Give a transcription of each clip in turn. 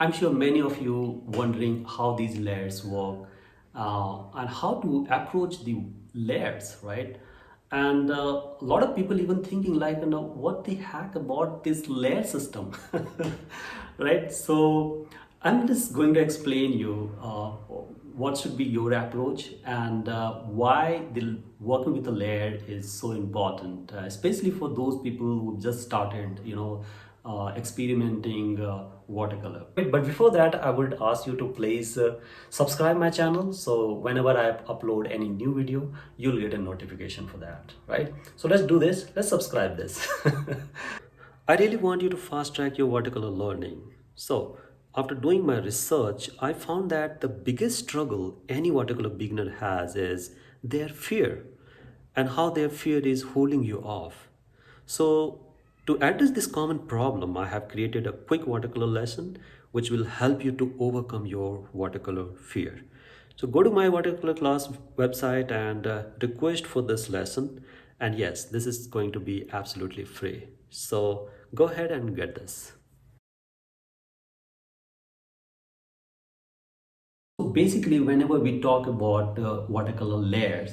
I'm sure many of you wondering how these layers work and how to approach the layers, right? And a lot of people even thinking like, what the heck about this layer system, right? So I'm just going to explain you what should be your approach and why the working with a layer is so important, especially for those people who just started, experimenting watercolor. Right, but before that, I would ask you to please subscribe my channel so whenever I upload any new video, you'll get a notification for that, right? So let's do this. Let's subscribe this. I really want you to fast track your watercolor learning. So, after doing my research, I found that the biggest struggle any watercolor beginner has is their fear and how their fear is holding you off. So, to address this common problem, I have created a quick watercolor lesson which will help you to overcome your watercolor fear. So, go to my watercolor class website and request for this lesson. And yes, this is going to be absolutely free. So, go ahead and get this. So basically, whenever we talk about watercolor layers,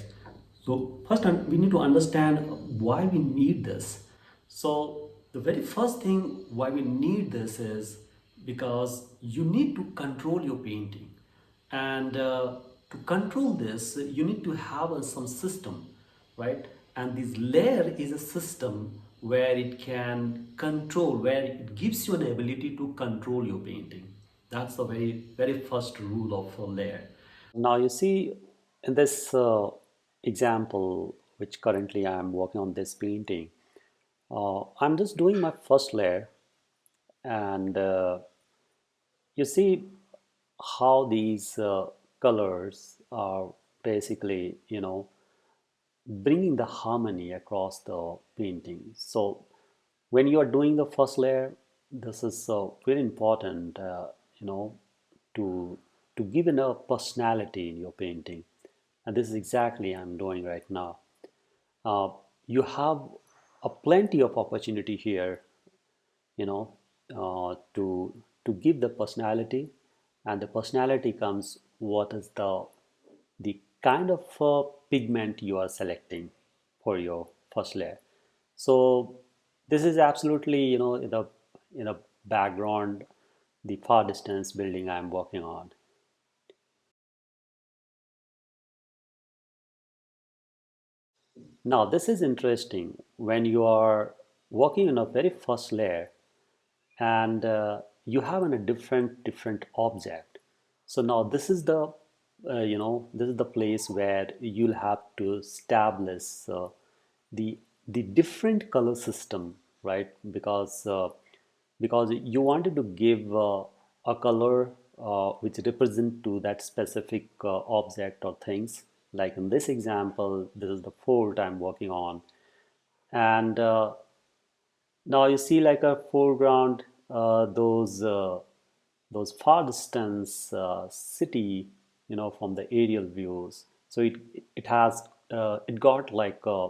so first we need to understand why we need this. So the very first thing why we need this is because you need to control your painting, and to control this, you need to have some system, right? And this layer is a system where it can control, where it gives you an ability to control your painting. That's the very first rule of a layer. Now you see in this example, which currently I am working on this painting, I'm just doing my first layer, and you see how these colors are basically, bringing the harmony across the painting. So when you are doing the first layer, this is very important, you know, to give in a personality in your painting, and this is exactly I'm doing right now. Uh, you have a plenty of opportunity here, you know, to give the personality, and the personality comes what is the kind of pigment you are selecting for your first layer. So this is absolutely, in the background, the far distance building I'm working on. Now this is interesting when you are working on a very first layer, and you have a different object. So now this is the this is the place where you'll have to establish the different color system, right? Because you wanted to give a color which represent to that specific object or things. Like in this example, this is the fort I'm working on, and now you see like a foreground, those far distance city, from the aerial views. So it has it got like a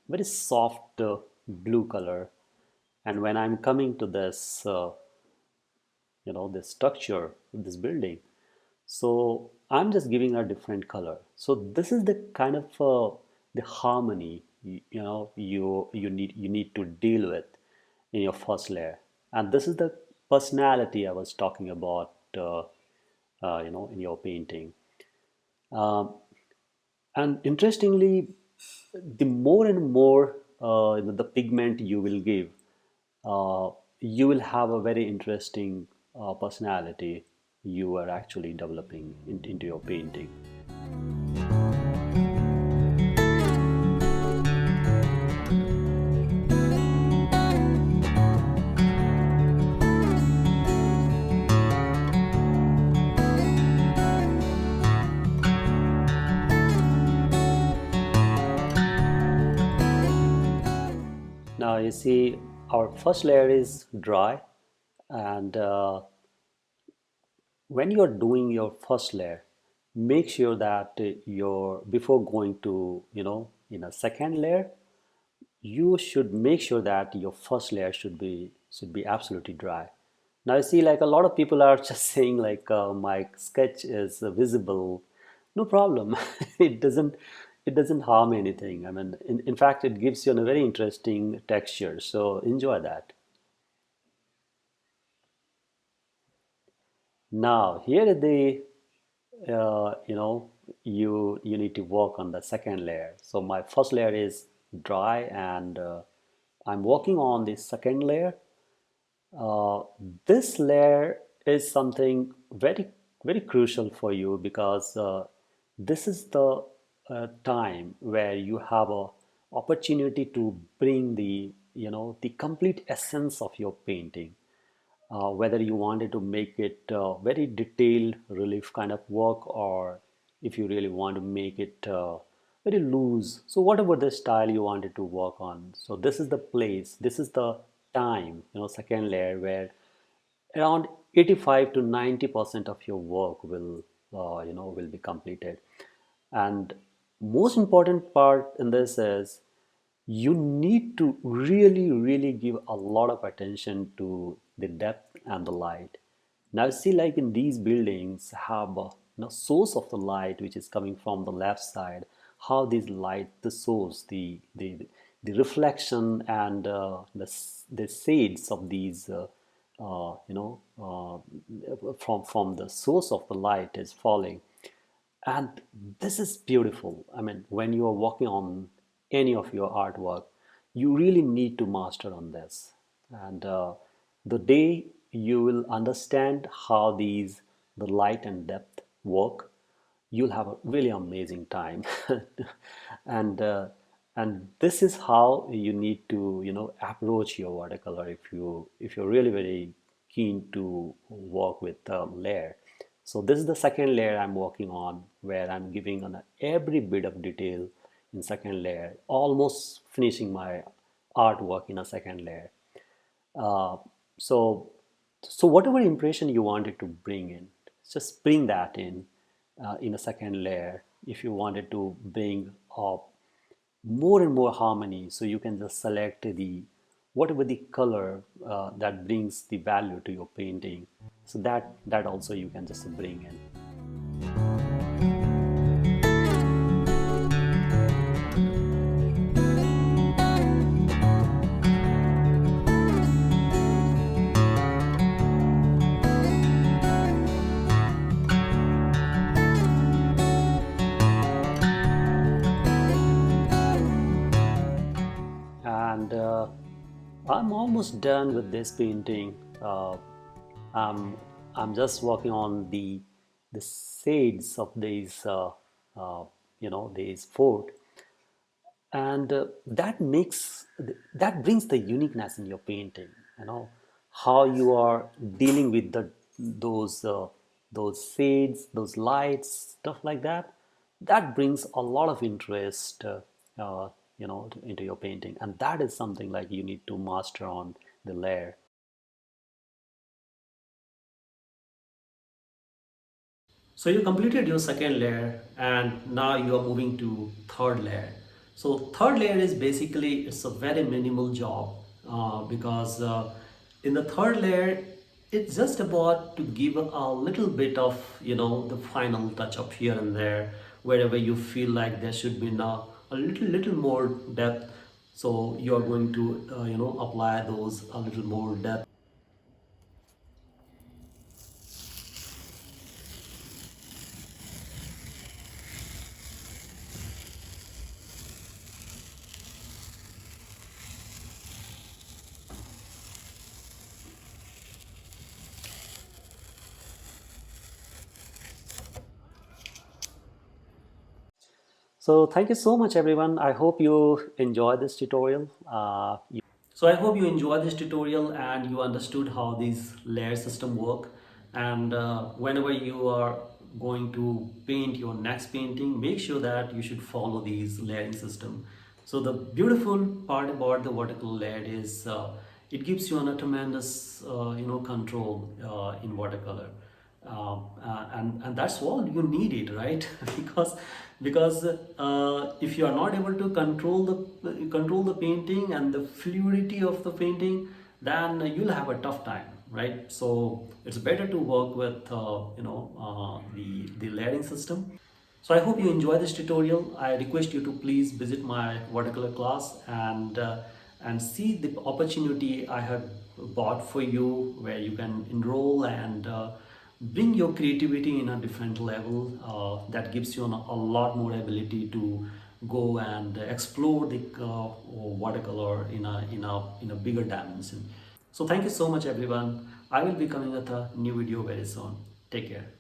very soft blue color, and when I'm coming to this, this structure, this building, so I'm just giving a different color. So this is the kind of the harmony you need to deal with in your first layer, and this is the personality I was talking about, in your painting. Um, and interestingly, the more and more the pigment you will give, uh, you will have a very interesting personality you are actually developing into your painting. Now you see our first layer is dry, and when you're doing your first layer, make sure that your before going to in a second layer, you should make sure that your first layer should be absolutely dry. Now I see like a lot of people are just saying like my sketch is visible. No problem. it doesn't it doesn't harm anything. I mean, in fact, it gives you a very interesting texture. So enjoy that. Now here is the you need to work on the second layer. So my first layer is dry, and I'm working on the second layer. Uh, this layer is something very crucial for you because this is the time where you have a opportunity to bring the the complete essence of your painting, whether you wanted to make it very detailed relief kind of work, or if you really want to make it very loose. So whatever the style you wanted to work on, so this is the place, this is the time, second layer, where around 85 to 90% of your work will be completed. And most important part in this is you need to really give a lot of attention to the depth and the light. Now see, like in these buildings have a source of the light which is coming from the left side, how this light, the source, the reflection, and the shades of these from the source of the light is falling. And this is beautiful. I mean, when you are working on any of your artwork, you really need to master on this. And the day you will understand how the light and depth work, you'll have a really amazing time. and and this is how you need to approach your watercolor if you're really very keen to work with layer. So this is the second layer I'm working on, where I'm giving on every bit of detail in second layer, almost finishing my artwork in a second layer. uh, so so whatever impression you wanted to bring in, just bring that in a second layer. If you wanted to bring up more and more harmony, so you can just select the whatever the color that brings the value to your painting, so that also you can just bring in. And I'm almost done with this painting. I'm I'm just working on the shades of these these fort, and that brings the uniqueness in your painting. How you are dealing with those shades, those lights, stuff like that. That brings a lot of interest, into your painting, and that is something like you need to master on the layer. So you completed your second layer and now you are moving to third layer. So third layer is basically it's a very minimal job because in the third layer it's just about to give a little bit of the final touch up here and there wherever you feel like there should be now a little more depth. So you are going to apply those a little more depth. So thank you so much, everyone. I hope you enjoy this tutorial. So I hope you enjoyed this tutorial and you understood how these layer system work. And whenever you are going to paint your next painting, make sure that you should follow these layering system. So the beautiful part about the vertical layer is it gives you a tremendous control in watercolor. And that's all you need it, right? Because if you are not able to control the painting and the fluidity of the painting, then you'll have a tough time. right? So it's better to work with the layering system. So I hope you enjoy this tutorial. I request you to please visit my watercolor class and see the opportunity I have bought for you, where you can enroll and bring your creativity in a different level. That gives you a lot more ability to go and explore the watercolor in a bigger dimension. So thank you so much, everyone. I will be coming with a new video very soon. Take care.